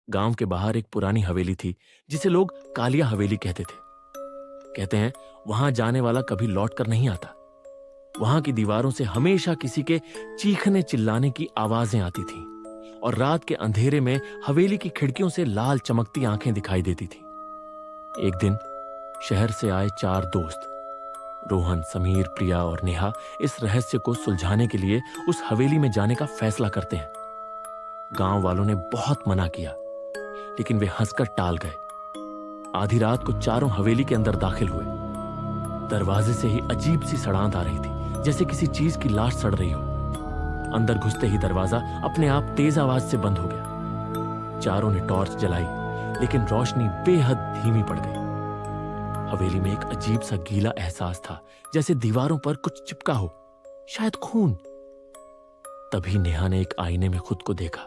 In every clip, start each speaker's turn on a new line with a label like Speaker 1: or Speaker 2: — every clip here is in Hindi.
Speaker 1: गांव के बाहर एक पुरानी हवेली थी जिसे लोग कालिया हवेली कहते थे। कहते हैं वहां जाने वाला कभी लौट कर नहीं आता। वहां की दीवारों से हमेशा किसी के चीखने चिल्लाने की आवाजें आती थीं और रात के अंधेरे में हवेली की खिड़कियों से लाल चमकती आंखें दिखाई देती थीं। एक दिन शहर से आए 4 दोस्त रोहन, समीर, प्रिया और नेहा इस रहस्य को सुलझाने के लिए उस हवेली में जाने का फैसला करते हैं। गांव वालों ने बहुत मना किया, लेकिन वे हंसकर टाल गए। आधी रात को चारों हवेली के अंदर दाखिल हुए। दरवाजे से ही अजीब सी सड़ांत आ रही थी, जैसे किसी चीज की लाश सड़ रही हो। अंदर घुसते ही दरवाजा अपने आप तेज आवाज से बंद हो गया। चारों ने टॉर्च जलाई, लेकिन रोशनी बेहद धीमी पड़ गई। हवेली में एक अजीब सा गीला एहसास था, जैसे दीवारों पर कुछ चिपका हो, शायद खून। तभी नेहा ने एक आईने में खुद को देखा,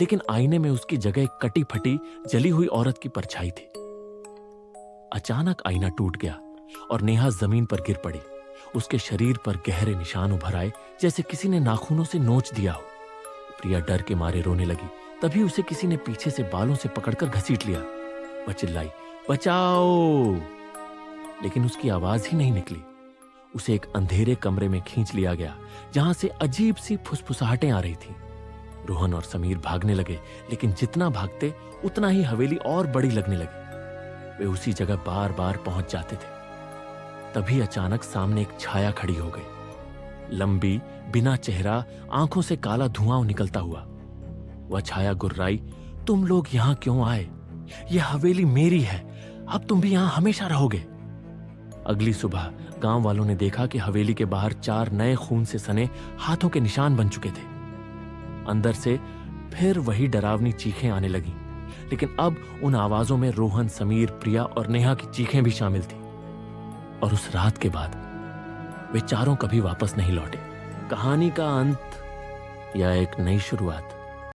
Speaker 1: लेकिन आईने में उसकी जगह एक कटी फटी जली हुई औरत की परछाई थी। अचानक आईना टूट गया और नेहा जमीन पर गिर पड़ी। उसके शरीर पर गहरे निशान उभर आए, जैसे किसी ने नाखूनों से नोच दिया हो। प्रिया डर के मारे रोने लगी। तभी उसे किसी ने पीछे से बालों से पकड़कर घसीट लिया। वह चिल्लाई, बचाओ! लेकिन उसकी आवाज ही नहीं निकली। उसे एक अंधेरे कमरे में खींच लिया गया, जहां से अजीब सी फुसफुसाहटें आ रही थीं। रोहन और समीर भागने लगे, लेकिन जितना भागते उतना ही हवेली और बड़ी लगने लगी। वे उसी जगह बार बार पहुंच जाते थे। तभी अचानक सामने एक छाया खड़ी हो गई, लंबी, बिना चेहरा, आंखों से काला धुआं निकलता हुआ। वह छाया गुर्राई, तुम लोग यहां क्यों आए? यह हवेली मेरी है, अब तुम भी यहां हमेशा रहोगे। अगली सुबह गांव वालों ने देखा कि हवेली के बाहर 4 नए खून से सने हाथों के निशान बन चुके थे। अंदर से फिर वही डरावनी चीखें आने लगीं, लेकिन अब उन आवाजों में रोहन, समीर, प्रिया और नेहा की चीखें भी शामिल थी। और उस रात के बाद वे चारों कभी वापस नहीं लौटे। कहानी का अंत या एक नई शुरुआत?